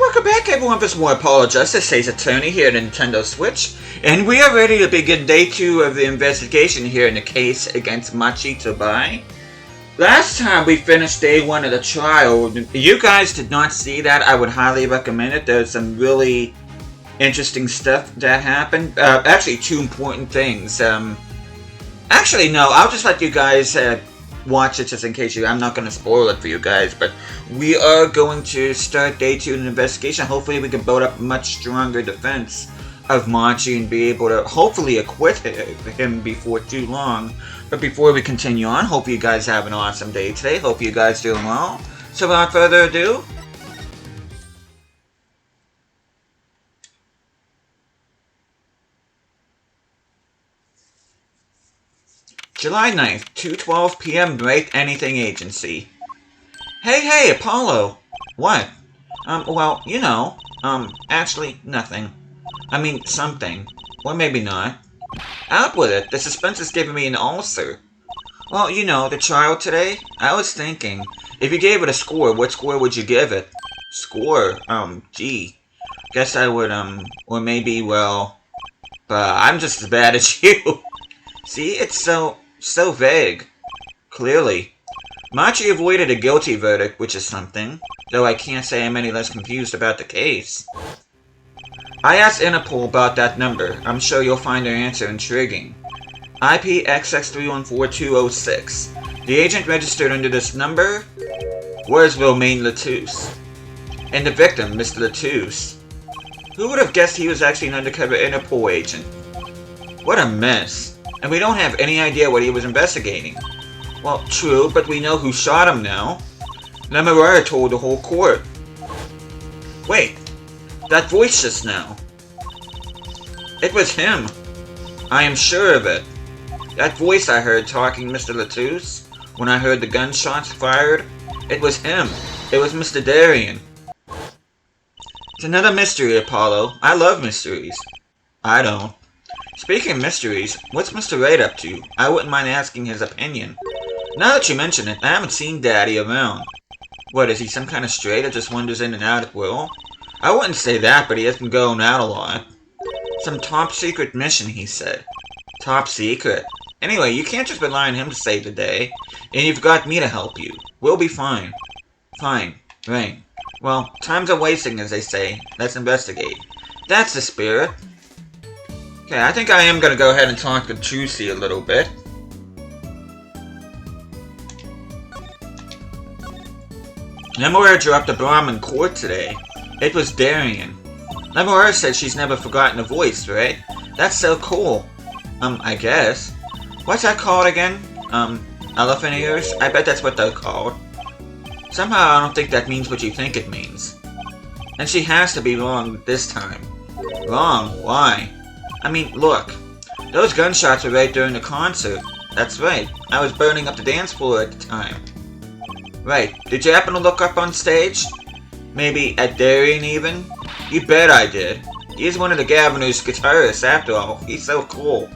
welcome back everyone for some more Apollo Justice, says Attorney here at Nintendo Switch. And we are ready to begin day 2 of the investigation here in the case against Machi Tobai. Last time we finished day 1 of the trial. You guys did not see that. I would highly recommend it. There's some really interesting stuff that happened. Actually, 2 important things. Actually, no, I'll just let you guys watch it just in case I'm not going to spoil it for you guys, but we are going to start day 2 in the investigation. Hopefully we can build up a much stronger defense of Machi and be able to hopefully acquit him before too long. But before we continue on, hope you guys have an awesome day today. Hope you guys doing well. So without further ado, July 9th, 2:12 p.m. Write Anything Agency. Hey, Apollo! What? Well, you know, actually, nothing. I mean, something. Or maybe not. Out with it, the suspense is giving me an ulcer. Well, you know, the trial today? I was thinking, if you gave it a score, what score would you give it? Score? Gee. Guess I would, or maybe, well, I'm just as bad as you. See, it's so vague. Clearly. Machi avoided a guilty verdict, which is something, though I can't say I'm any less confused about the case. I asked Interpol about that number. I'm sure you'll find their answer intriguing. IP XX314206. The agent registered under this number was Romain Latouche. And the victim, Mr. Latouche. Who would have guessed he was actually an undercover Interpol agent? What a mess. And we don't have any idea what he was investigating. Well, true, but we know who shot him now. Lemurer told the whole court. Wait, that voice just now. It was him. I am sure of it. That voice I heard talking Mr. Latouche, when I heard the gunshots fired, it was him. It was Mr. Darien. It's another mystery, Apollo. I love mysteries. I don't. Speaking of mysteries, what's Mr. Wright up to? I wouldn't mind asking his opinion. Now that you mention it, I haven't seen Daddy around. What, is he some kind of stray that just wanders in and out at will? I wouldn't say that, but he has been going out a lot. Some top secret mission, he said. Top secret? Anyway, you can't just rely on him to save the day. And you've got me to help you. We'll be fine. Fine. Right. Well, time's a wasting, as they say. Let's investigate. That's the spirit. Okay, I think I am going to go ahead and talk to Trucy a little bit. Lemurer dropped a bomb in court today. It was Darien. Lemurer said she's never forgotten a voice, right? That's so cool. I guess. What's that called again? Elephant ears? I bet that's what they're called. Somehow I don't think that means what you think it means. And she has to be wrong this time. Wrong? Why? I mean, look. Those gunshots were right during the concert. That's right. I was burning up the dance floor at the time. Right. Did you happen to look up on stage? Maybe at Darien even? You bet I did. He's one of the Gaviner's guitarists after all. He's so cool.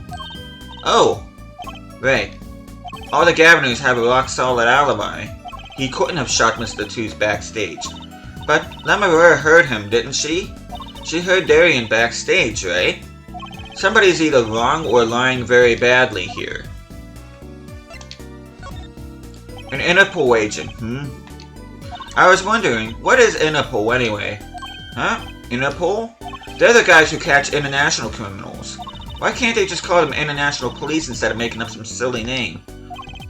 Oh. Right. All the Gaviners have a rock-solid alibi. He couldn't have shot Mr. Latouche backstage. But Lemurer heard him, didn't she? She heard Darien backstage, right? Somebody's either wrong or lying very badly here. An Interpol agent, I was wondering, what is Interpol anyway? Huh? Interpol? They're the guys who catch international criminals. Why can't they just call them international police instead of making up some silly name?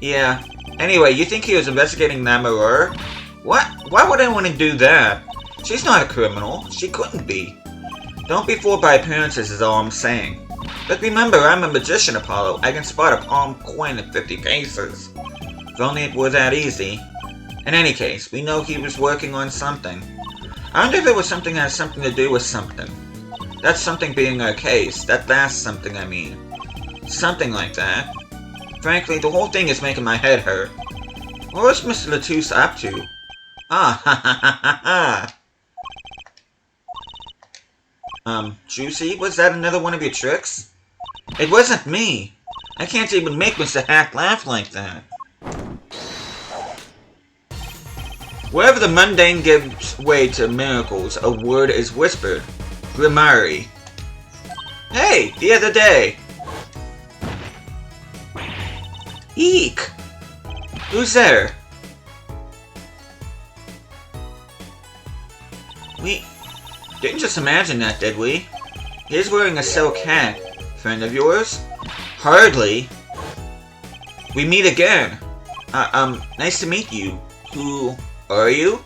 Yeah. Anyway, you think he was investigating Lemurer? What? Why would anyone do that? She's not a criminal. She couldn't be. Don't be fooled by appearances is all I'm saying. But remember, I'm a magician, Apollo. I can spot a palm coin at 50 paces. If only it were that easy. In any case, we know he was working on something. I wonder if it was something that has something to do with something. That's something being our case. That last something, I mean. Something like that. Frankly, the whole thing is making my head hurt. What was Mr. Latouche up to? Ah, ha ha ha ha ha. Juicy, was that another one of your tricks? It wasn't me. I can't even make Mr. Hack laugh like that. Wherever the mundane gives way to miracles, a word is whispered. Grimari. Hey, the other day. Eek! Who's there? We didn't just imagine that, did we? He's wearing a silk hat. Friend of yours? Hardly. We meet again. Nice to meet you. Who are you?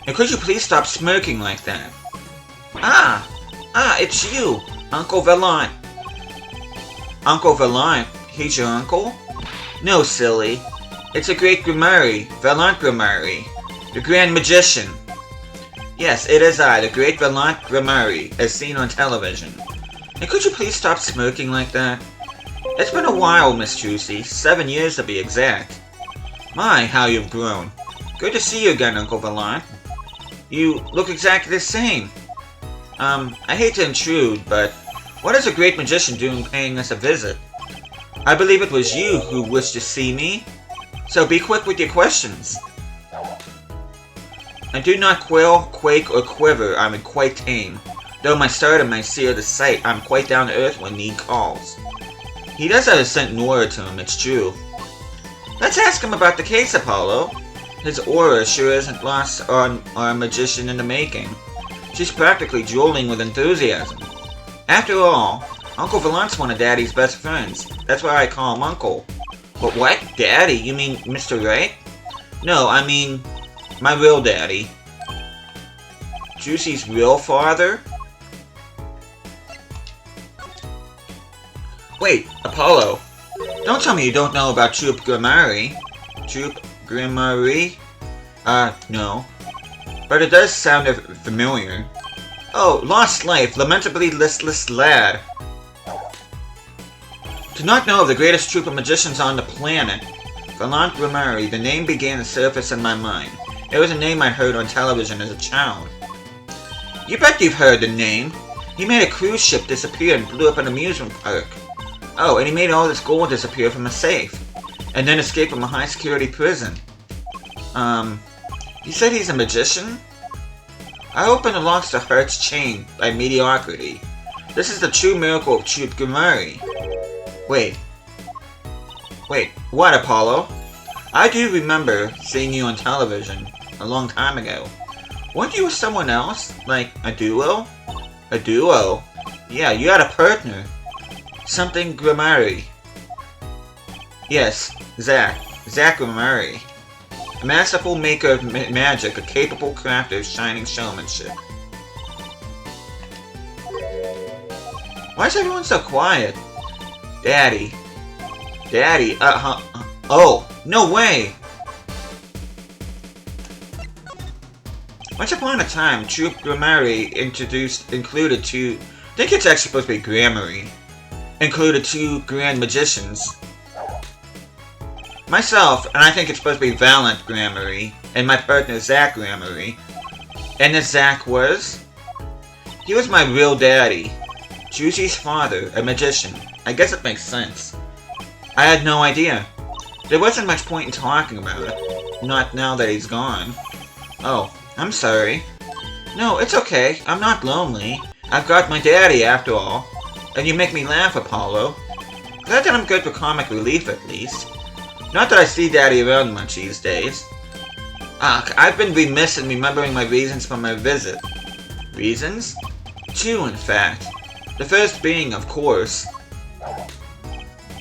And could you please stop smirking like that? It's you, Uncle Valant. Uncle Valant? He's your uncle? No, silly. It's a great Grimari, Valant Grimari, the Grand Magician. Yes, it is I, the great Valant Grimari, as seen on television. And could you please stop smirking like that? It's been a while, Miss Juicy, 7 years to be exact. My, how you've grown. Good to see you again, Uncle Valant. You look exactly the same. I hate to intrude, but what is a great magician doing paying us a visit? I believe it was you who wished to see me, so be quick with your questions. And do not quail, quake, or quiver, I'm quite tame. Though my stardom may sear the sight, I'm quite down to earth when need calls. He does have a scent aura to him, it's true. Let's ask him about the case, Apollo. His aura sure isn't lost on our magician in the making. She's practically drooling with enthusiasm. After all, Uncle Valant's one of Daddy's best friends. That's why I call him Uncle. But what? Daddy? You mean Mr. Right? No, I mean my real daddy. Juicy's real father? Wait, Apollo. Don't tell me you don't know about Troop Grimari. Troop Grimari? No. But it does sound familiar. Oh, lost life, lamentably listless lad. To not know of the greatest troop of magicians on the planet, Valant Grimari, the name began to surface in my mind. It was a name I heard on television as a child. You bet you've heard the name. He made a cruise ship disappear and blew up an amusement park. Oh, and he made all this gold disappear from a safe. And then escaped from a high-security prison. You said he's a magician? I hope it unlocks the heart's chain by mediocrity. This is the true miracle of Troop Grimari. Wait, what, Apollo? I do remember seeing you on television a long time ago. Weren't you with someone else? Like, a duo? A duo? Yeah, you had a partner. Something Grimari. Yes, Zach Grimari. A masterful maker of magic, a capable crafter of shining showmanship. Why is everyone so quiet? Daddy, oh, no way! Once upon a time, Troop Grimari included two, I think it's actually supposed to be Grammarly, included two grand magicians. Myself, and I think it's supposed to be Valant Grimari, and my partner Zach Grimari. And this Zach was? He was my real daddy. Juicy's father, a magician. I guess it makes sense. I had no idea. There wasn't much point in talking about it. Not now that he's gone. Oh, I'm sorry. No, it's okay. I'm not lonely. I've got my daddy after all. And you make me laugh, Apollo. Glad that I'm good for comic relief at least. Not that I see Daddy around much these days. I've been remiss in remembering my reasons for my visit. Reasons? Two, in fact. The first being, of course,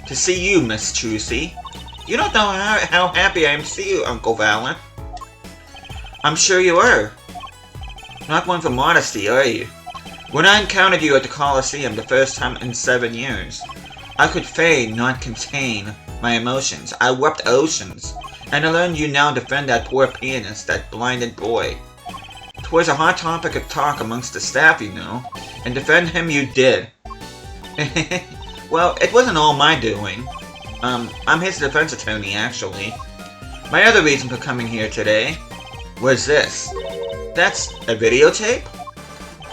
to see you, Miss Juicy. You don't know how happy I am to see you, Uncle Valant. I'm sure you are. Not one for modesty, are you? When I encountered you at the Coliseum the first time in 7 years, I could fain not contain my emotions. I wept oceans, and I learned you now defend that poor pianist, that blinded boy. 'Twas a hot topic of talk amongst the staff, you know, and defend him you did. Well, it wasn't all my doing. I'm his defense attorney, actually. My other reason for coming here today was this. That's a videotape?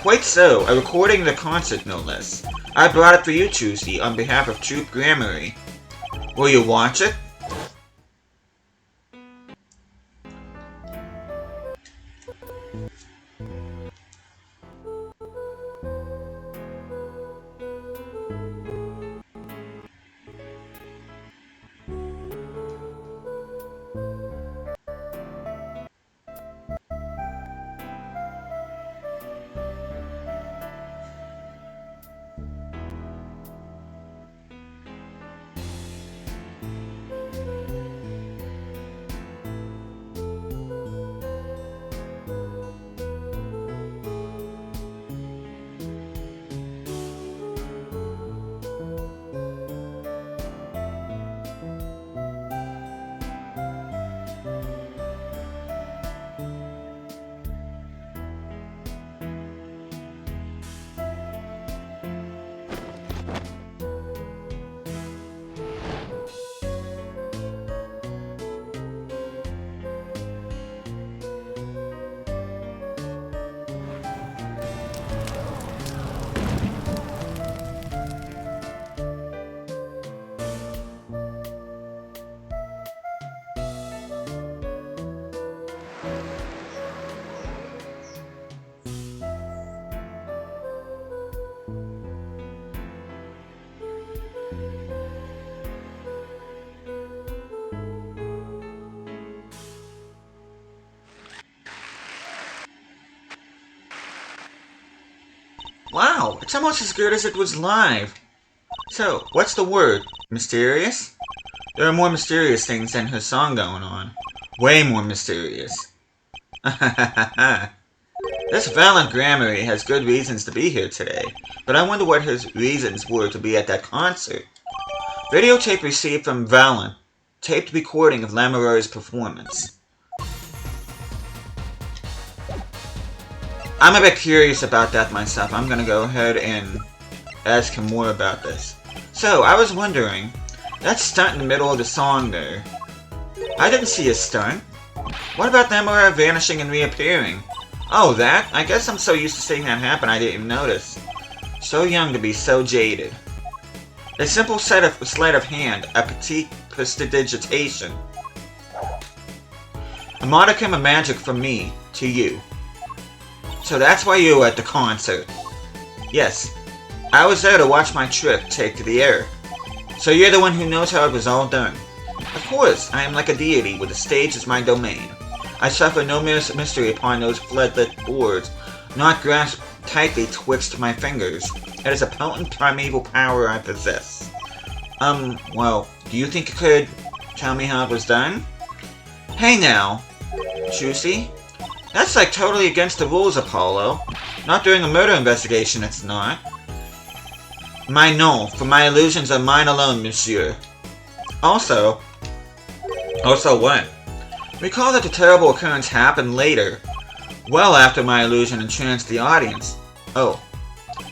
Quite so, a recording of the concert, no less. I brought it for you, Juicy, on behalf of Troop Grimari. Will you watch it? Wow, it's almost as good as it was live. So, what's the word? Mysterious? There are more mysterious things than her song going on. Way more mysterious. This Valen Grammary has good reasons to be here today, but I wonder what his reasons were to be at that concert. Videotape received from Valen. Taped recording of Lamoureux's performance. I'm a bit curious about that myself. I'm gonna go ahead and ask him more about this. So, I was wondering, that stunt in the middle of the song there, I didn't see a stunt. What about Lamoureux vanishing and reappearing? Oh, that? I guess I'm so used to seeing that happen I didn't even notice. So young to be so jaded. A simple sleight of hand, a petite prestidigitation. A modicum of magic from me to you. So that's why you were at the concert. Yes, I was there to watch my trick take to the air. So you're the one who knows how it was all done. Of course, I am like a deity, with the stage as my domain. I suffer no mystery upon those floodlit boards, not grasped tightly twixt my fingers. It is a potent primeval power I possess. Well, do you think you could tell me how it was done? Hey now, Juicy. That's like totally against the rules, Apollo. Not during a murder investigation, it's not. My no, for my illusions are mine alone, monsieur. Also what? Recall that the terrible occurrence happened later, well after my illusion entranced the audience. Oh,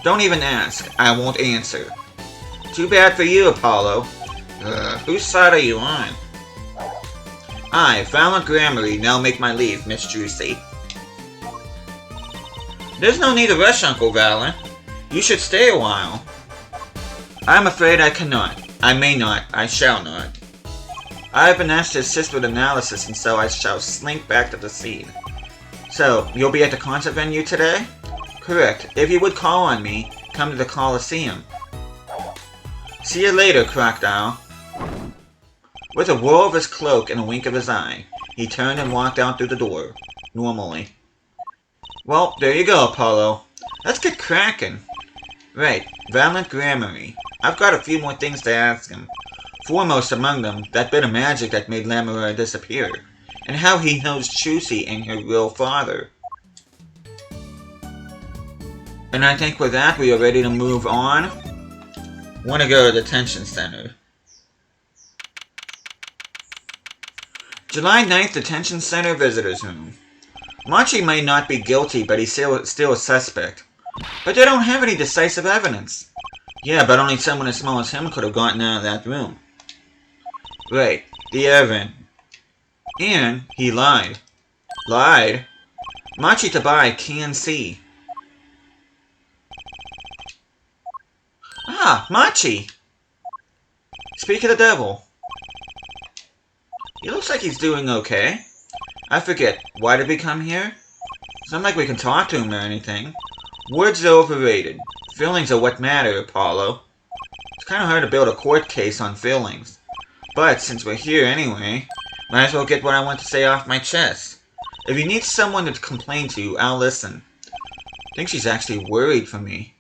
don't even ask, I won't answer. Too bad for you, Apollo. Whose side are you on? I, Valen Grammary, now make my leave, Miss Juicy. There's no need to rush, Uncle Valen. You should stay a while. I'm afraid I cannot. I may not. I shall not. I have been asked to assist with analysis, and so I shall slink back to the scene. So, you'll be at the concert venue today? Correct. If you would call on me, come to the Coliseum. See you later, Crocodile. With a whirl of his cloak and a wink of his eye, he turned and walked out through the door, normally. Well, there you go, Apollo. Let's get cracking. Right, Valen Grammary. I've got a few more things to ask him. Foremost among them, that bit of magic that made Lamoureux disappear, and how he knows Juicy and her real father. And I think with that, we are ready to move on. Want to go to the detention center. July 9th, Detention Center Visitors Room. Machi may not be guilty, but he's still a suspect. But they don't have any decisive evidence. Yeah, but only someone as small as him could have gotten out of that room. Right, the evidence. And he lied. Lied? Machi Tabai can see. Ah, Machi! Speak of the devil. He looks like he's doing okay. I forget, why did we come here? It's not like we can talk to him or anything. Words are overrated. Feelings are what matter, Apollo. It's kind of hard to build a court case on feelings. But since we're here anyway, might as well get what I want to say off my chest. If you need someone to complain to, I'll listen. I think she's actually worried for me.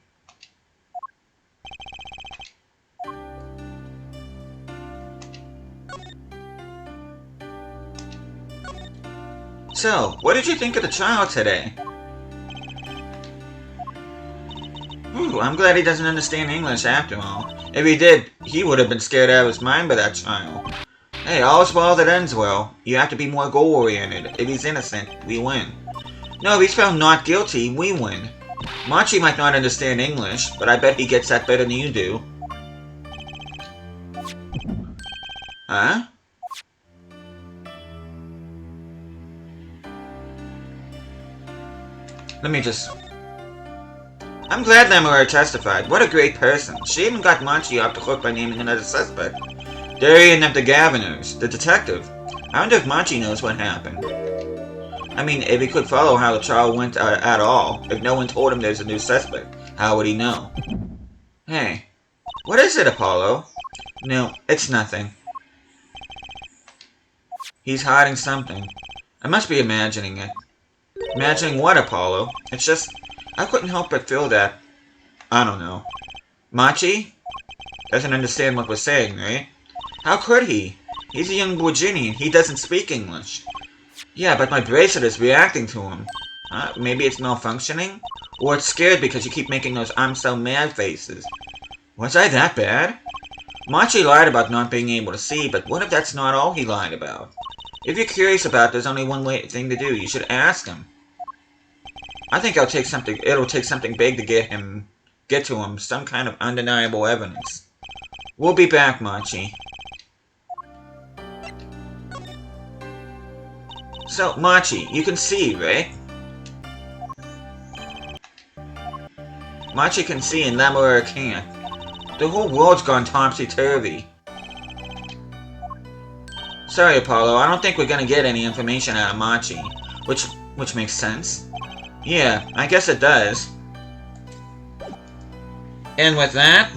So, what did you think of the child today? Ooh, I'm glad he doesn't understand English after all. If he did, he would have been scared out of his mind by that child. Hey, all's well that ends well. You have to be more goal-oriented. If he's innocent, we win. No, if he's found not guilty, we win. Machi might not understand English, but I bet he gets that better than you do. Huh? Let me just... I'm glad Lemura testified. What a great person. She even got Machi off the hook by naming another suspect. Darian of the Governors, the detective. I wonder if Machi knows what happened. I mean, if he could follow how the trial went at all, if no one told him there's a new suspect, how would he know? Hey, what is it, Apollo? No, it's nothing. He's hiding something. I must be imagining it. Imagining what, Apollo? It's just, I couldn't help but feel that, I don't know. Machi? Doesn't understand what we're saying, right? How could he? He's a young Bujini, he doesn't speak English. Yeah, but my bracelet is reacting to him. Maybe it's malfunctioning? Or it's scared because you keep making those I'm so mad faces. Was I that bad? Machi lied about not being able to see, but what if that's not all he lied about? If you're curious about it, there's only one thing to do. You should ask him. I think it'll take something big to get to him, some kind of undeniable evidence. We'll be back, Machi. So, Machi, you can see, right? Machi can see and Lemura can't. The whole world's gone topsy-turvy. Sorry, Apollo, I don't think we're gonna get any information out of Machi. Which makes sense. Yeah, I guess it does. And with that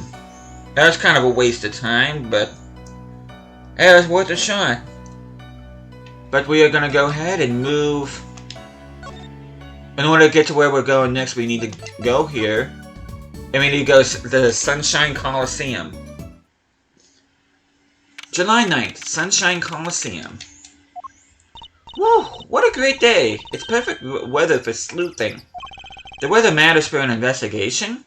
was kind of a waste of time, but it was worth a shot. But we are gonna go ahead and move. In order to get to where we're going next, we need to go here. And we need to go to the Sunshine Coliseum. July 9th, Sunshine Coliseum. Woo! What a great day! It's perfect weather for sleuthing. The weather matters for an investigation?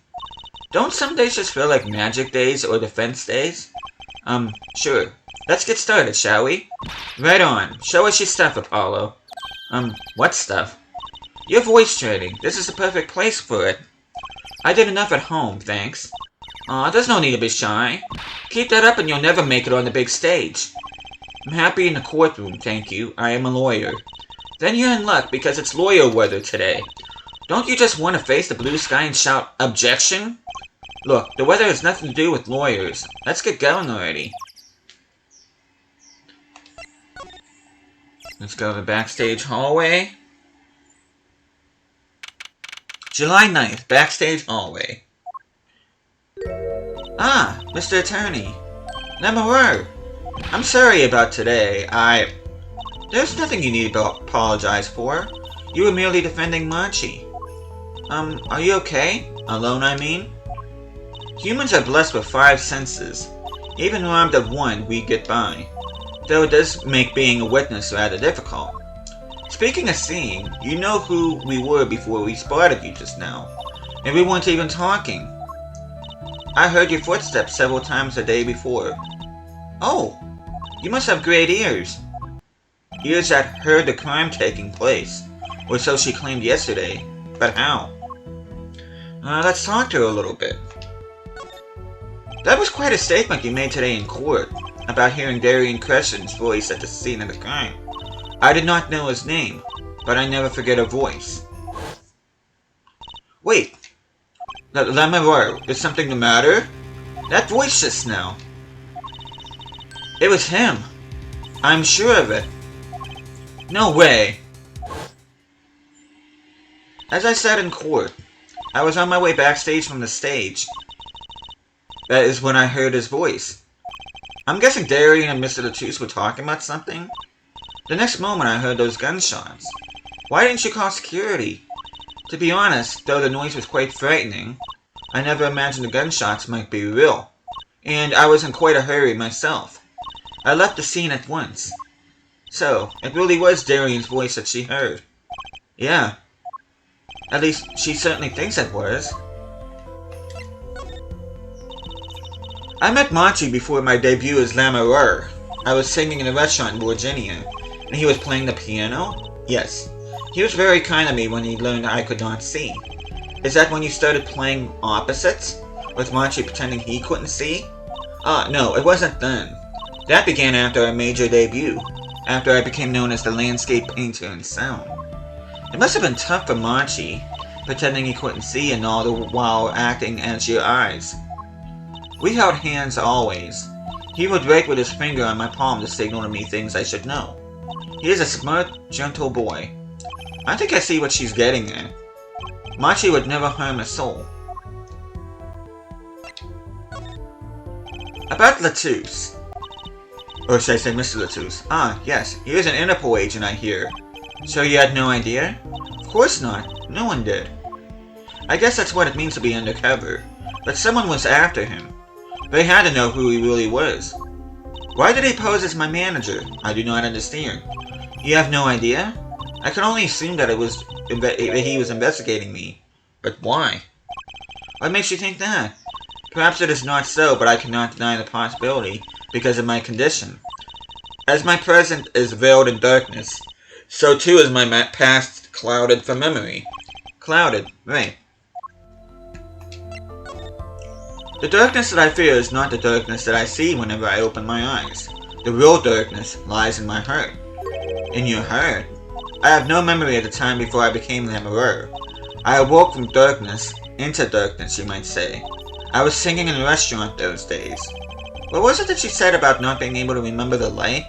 Don't some days just feel like magic days or defense days? Sure. Let's get started, shall we? Right on. Show us your stuff, Apollo. What stuff? Your voice training. This is the perfect place for it. I did enough at home, thanks. Aw, there's no need to be shy. Keep that up and you'll never make it on the big stage. I'm happy in the courtroom, thank you. I am a lawyer. Then you're in luck because it's lawyer weather today. Don't you just want to face the blue sky and shout, objection? Look, the weather has nothing to do with lawyers. Let's get going already. Let's go to the backstage hallway. July 9th, backstage hallway. Ah, Mr. Attorney. Lemura. I'm sorry about today. There's nothing you need to apologize for. You were merely defending Machi. Are you okay? Alone, I mean? Humans are blessed with 5 senses. Even robbed of one, we get by. Though it does make being a witness rather difficult. Speaking of seeing, you know who we were before we spotted you just now. And we weren't even talking. I heard your footsteps several times the day before. Oh, you must have great ears. Ears that heard the crime taking place. Or so she claimed yesterday. But how? Let's talk to her a little bit. That was quite a statement you made today in court. About hearing Darian Crescent's voice at the scene of the crime. I did not know his name, but I never forget a voice. Wait. Lemura, is something the matter? That voice just now. It was him. I'm sure of it. No way. As I said in court, I was on my way backstage from the stage. That is when I heard his voice. I'm guessing Darian and Mr. Latouche were talking about something. The next moment I heard those gunshots. Why didn't you call security? To be honest, though the noise was quite frightening, I never imagined the gunshots might be real. And I was in quite a hurry myself. I left the scene at once. So, it really was Darian's voice that she heard. Yeah. At least, she certainly thinks it was. I met Monty before my debut as Lamoureux. I was singing in a restaurant in Virginia, and he was playing the piano? Yes. He was very kind to me when he learned I could not see. Is that when you started playing opposites? With Monty pretending he couldn't see? No, it wasn't then. That began after a major debut, after I became known as the landscape painter in sound. It must have been tough for Monty, pretending he couldn't see and all the while acting as your eyes. We held hands always. He would write with his finger on my palm to signal to me things I should know. He is a smart, gentle boy. I think I see what she's getting at. Monty would never harm a soul. About Latouche. Or should I say Mr. Latouche? Ah, yes, he is an Interpol agent, I hear. So you had no idea? Of course not. No one did. I guess that's what it means to be undercover. But someone was after him. They had to know who he really was. Why did he pose as my manager? I do not understand. You have no idea? I can only assume that he was investigating me. But why? What makes you think that? Perhaps it is not so, but I cannot deny the possibility because of my condition. As my present is veiled in darkness, so too is my past clouded for memory. Clouded, right. The darkness that I fear is not the darkness that I see whenever I open my eyes. The real darkness lies in my heart. In your heart? I have no memory of the time before I became Lamoureux. I awoke from darkness, into darkness you might say. I was singing in a restaurant those days. What was it that she said about not being able to remember the light?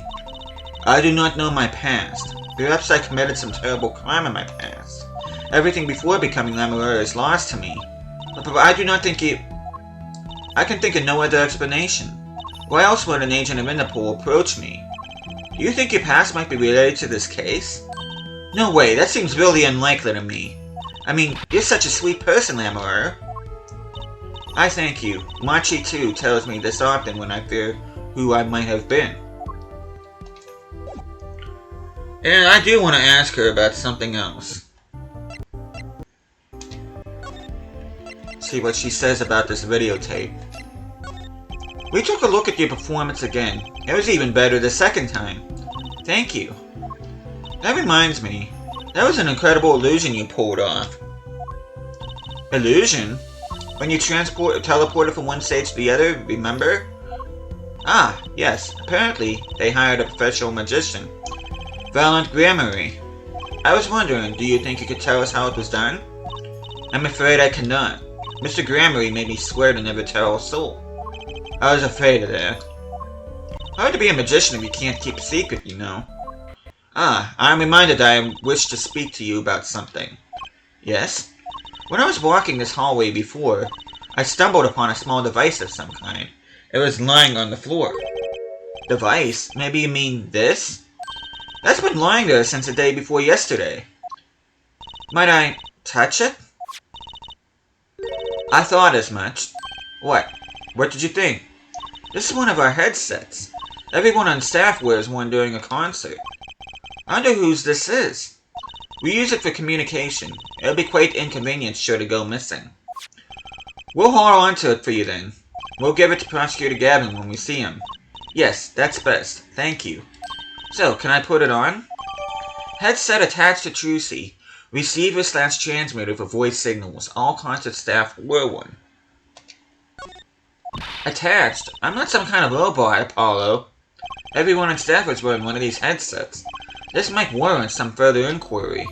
I do not know my past. Perhaps I committed some terrible crime in my past. Everything before becoming Lamoureux is lost to me. But I do not think I can think of no other explanation. Why else would an agent of Interpol approach me? Do you think your past might be related to this case? No way, that seems really unlikely to me. I mean, you're such a sweet person, Lamoureux. I thank you. Machi, too, tells me this often when I fear who I might have been. And I do want to ask her about something else. See what she says about this videotape. We took a look at your performance again. It was even better the second time. Thank you. That reminds me. That was an incredible illusion you pulled off. Illusion? When you teleported from one stage to the other, remember? Ah, yes. Apparently, they hired a professional magician. Valant Gramarye. I was wondering, do you think you could tell us how it was done? I'm afraid I cannot. Mr. Gramarye made me swear to never tell a soul. I was afraid of that. Hard to be a magician if you can't keep a secret, you know. Ah, I'm reminded that I wish to speak to you about something. Yes? When I was walking this hallway before, I stumbled upon a small device of some kind. It was lying on the floor. Device? Maybe you mean this? That's been lying there since the day before yesterday. Might I touch it? I thought as much. What? What did you think? This is one of our headsets. Everyone on staff wears one during a concert. I wonder whose this is. We use it for communication. It'll be quite inconvenient should it go missing. We'll hold on to it for you then. We'll give it to Prosecutor Gavin when we see him. Yes, that's best. Thank you. So, can I put it on? Headset attached to Trucy. Receiver/transmitter for voice signals. All concert staff wear one. Attached? I'm not some kind of robot, Apollo. Everyone on staff is wearing one of these headsets. This might warrant some further inquiry.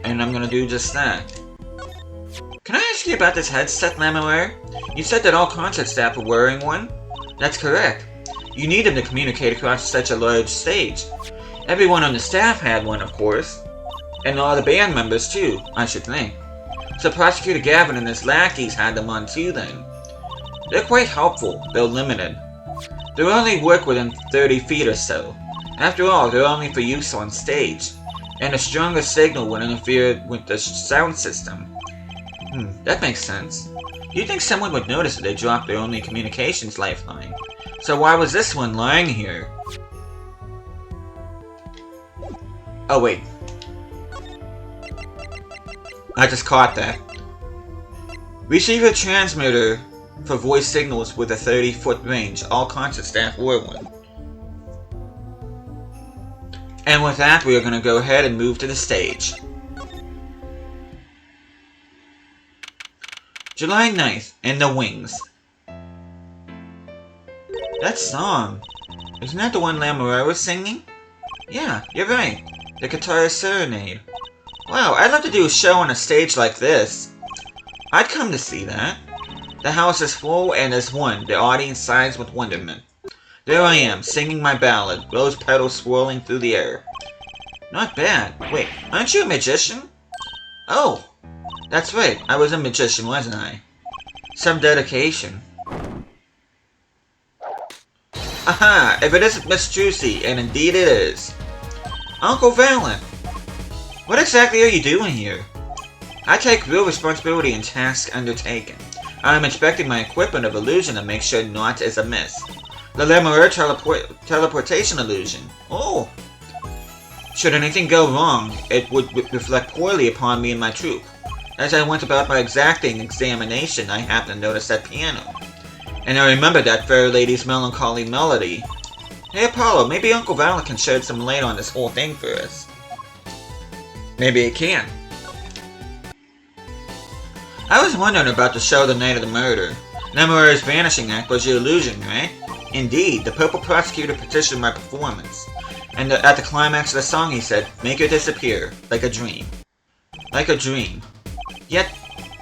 And I'm gonna do just that. Can I ask you about this headset, Lamoureux? You said that all concert staff were wearing one? That's correct. You need them to communicate across such a large stage. Everyone on the staff had one, of course. And all the band members, too, I should think. So Prosecutor Gavin and his lackeys had them on too then. They're quite helpful, though limited. They only work within 30 feet or so. After all, they're only for use on stage. And a stronger signal would interfere with the sound system. That makes sense. You'd think someone would notice that they dropped their only communications lifeline. So why was this one lying here? Oh wait. I just caught that. Receive a transmitter for voice signals with a 30-foot range. All concert staff wore one. And with that, we are going to go ahead and move to the stage. July 9th, In the Wings. That song. Isn't that the one Lamoureux was singing? Yeah, you're right. The Guitar Serenade. Wow, I'd love to do a show on a stage like this. I'd come to see that. The house is full, and as one, the audience sighs with wonderment. There I am, singing my ballad, rose petals swirling through the air. Not bad. Wait, aren't you a magician? Oh, that's right, I was a magician, wasn't I? Some dedication. Aha, if it isn't Miss Juicy, and indeed it is. Uncle Valen, what exactly are you doing here? I take real responsibility in tasks undertaken. I am inspecting my equipment of illusion to make sure naught is amiss. The Lamoureux teleportation illusion. Oh! Should anything go wrong, it would reflect poorly upon me and my troupe. As I went about my exacting examination, I happened to notice that piano. And I remembered that fair lady's melancholy melody. Hey Apollo, maybe Uncle Valen can shed some light on this whole thing for us. Maybe he can. I was wondering about the show the night of the murder. Lamoureux's vanishing act was your illusion, right? Indeed, the purple prosecutor petitioned my performance. And at the climax of the song he said, "Make her disappear, like a dream." Like a dream. Yet,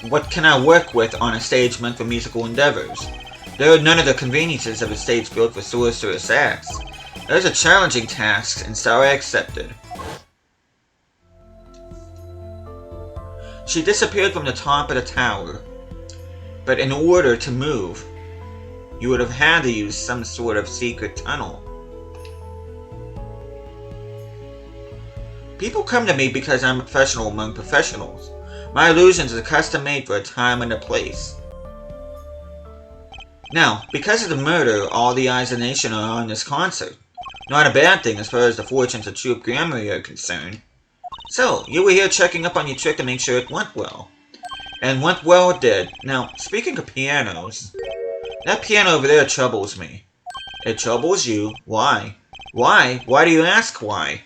what can I work with on a stage meant for musical endeavors? There are none of the conveniences of a stage built for sorcerous acts. Those are challenging tasks, and so I accepted. She disappeared from the top of the tower. But in order to move, you would have had to use some sort of secret tunnel. People come to me because I'm a professional among professionals. My illusions are custom made for a time and a place. Now, because of the murder, all the eyes of the nation are on this concert. Not a bad thing as far as the fortunes of Troupe Gramarye are concerned. So, you were here checking up on your trick to make sure it went well. And went well it did. Now, speaking of pianos, that piano over there troubles me. It troubles you? Why? Why? Why do you ask why?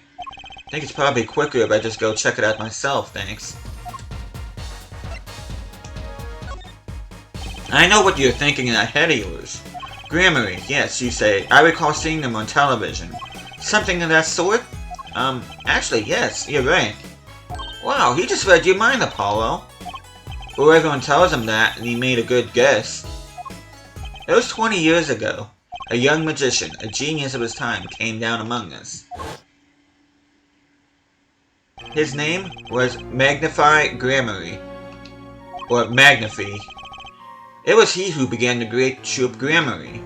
I think it's probably quicker if I just go check it out myself, thanks. I know what you're thinking in that head of yours. Gramarye, yes, you say. I recall seeing them on television. Something of that sort? Actually, yes, you're right. Wow, he just read your mind, Apollo. Or everyone tells him that, and he made a good guess. It was 20 years ago. A young magician, a genius of his time, came down among us. His name was Magnify Gramarye. Or Magnify. It was he who began the great Troupe Gramarye.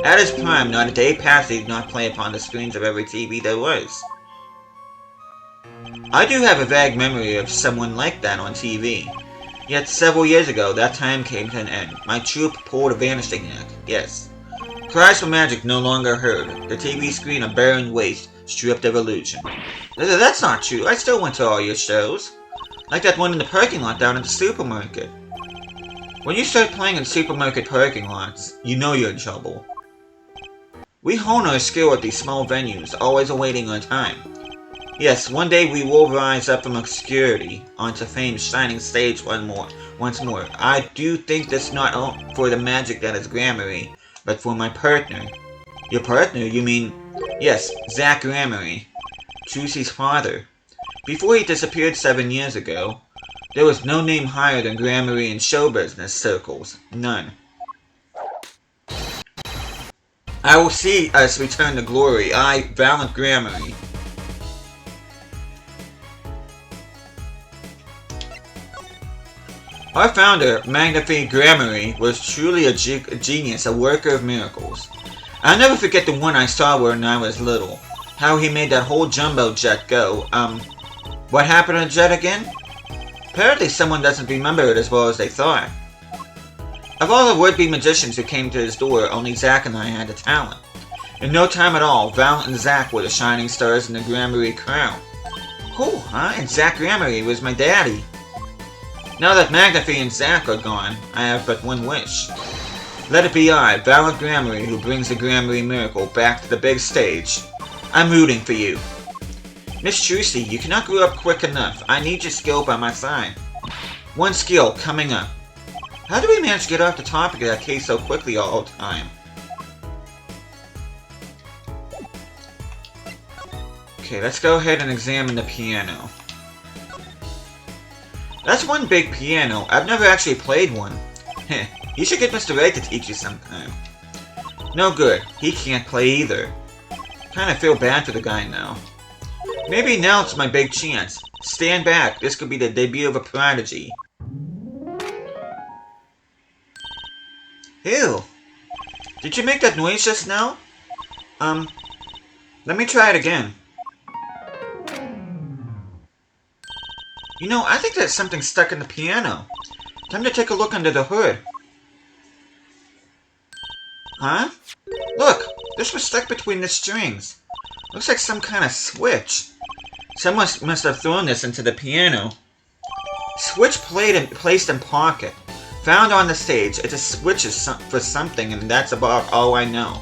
At his prime, not a day passed he did not play upon the screens of every TV there was. I do have a vague memory of someone like that on TV. Yet several years ago, that time came to an end. My troupe pulled a vanishing act, yes. Cries for magic no longer heard. The TV screen a barren waste, stripped of illusion. That's not true. I still went to all your shows. Like that one in the parking lot down at the supermarket. When you start playing in supermarket parking lots, you know you're in trouble. We hone our skill at these small venues, always awaiting our time. Yes, one day we will rise up from obscurity onto fame's shining stage once more. I do think this not for the magic that is Gramarye, but for my partner. Your partner? You mean... Yes, Zach Gramarye. Juicy's father. Before he disappeared 7 years ago, there was no name higher than Gramarye in show business circles. None. I will see us return to glory. I, Valiant Gramarye. Our founder, Magnifique Gramarye, was truly a genius, a worker of miracles. I'll never forget the one I saw when I was little. How he made that whole jumbo jet go. What happened to the jet again? Apparently someone doesn't remember it as well as they thought. Of all the would-be magicians who came to his door, only Zack and I had the talent. In no time at all, Valiant and Zack were the shining stars in the Gramarye crown. Cool, huh? And Zack Gramarye was my daddy. Now that Magnifique and Zack are gone, I have but one wish. Let it be I, Valiant Gramarye, who brings the Gramarye miracle back to the big stage. I'm rooting for you. Miss Trucy, you cannot grow up quick enough. I need your skill by my side. One skill coming up. How do we manage to get off the topic of that case so quickly all the time? Okay, let's go ahead and examine the piano. That's one big piano. I've never actually played one. Heh, you should get Mr. Ray to teach you sometime. No good. He can't play either. Kinda feel bad for the guy now. Maybe now it's my big chance. Stand back. This could be the debut of a prodigy. Ew. Did you make that noise just now? Let me try it again. You know, I think there's something stuck in the piano. Time to take a look under the hood. Huh? Look! This was stuck between the strings. Looks like some kind of switch. Someone must have thrown this into the piano. Switch placed in pocket. Found on the stage. It's a switch for something, and that's about all I know.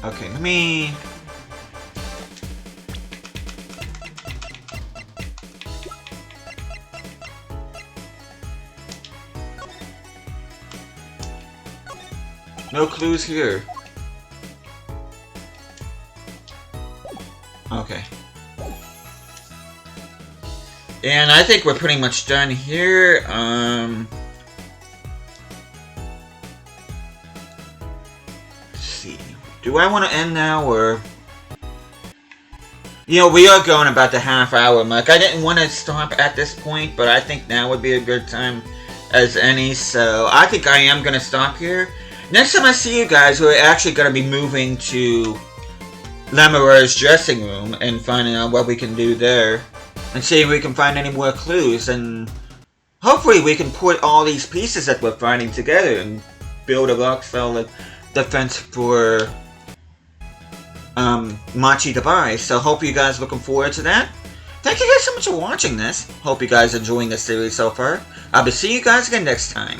Okay, let me... No clues here. Okay. And I think we're pretty much done here. Let's see. Do I want to end now, or... You know, we are going about the half-hour mark. I didn't want to stop at this point, but I think now would be a good time as any, so I think I am going to stop here. Next time I see you guys, we're actually going to be moving to Lemurer's dressing room and finding out what we can do there. And see if we can find any more clues, and hopefully we can put all these pieces that we're finding together and build a rock-solid defense for Machi Dabai. So hope you guys are looking forward to that. Thank you guys so much for watching this. Hope you guys are enjoying the series so far. I'll be seeing you guys again next time.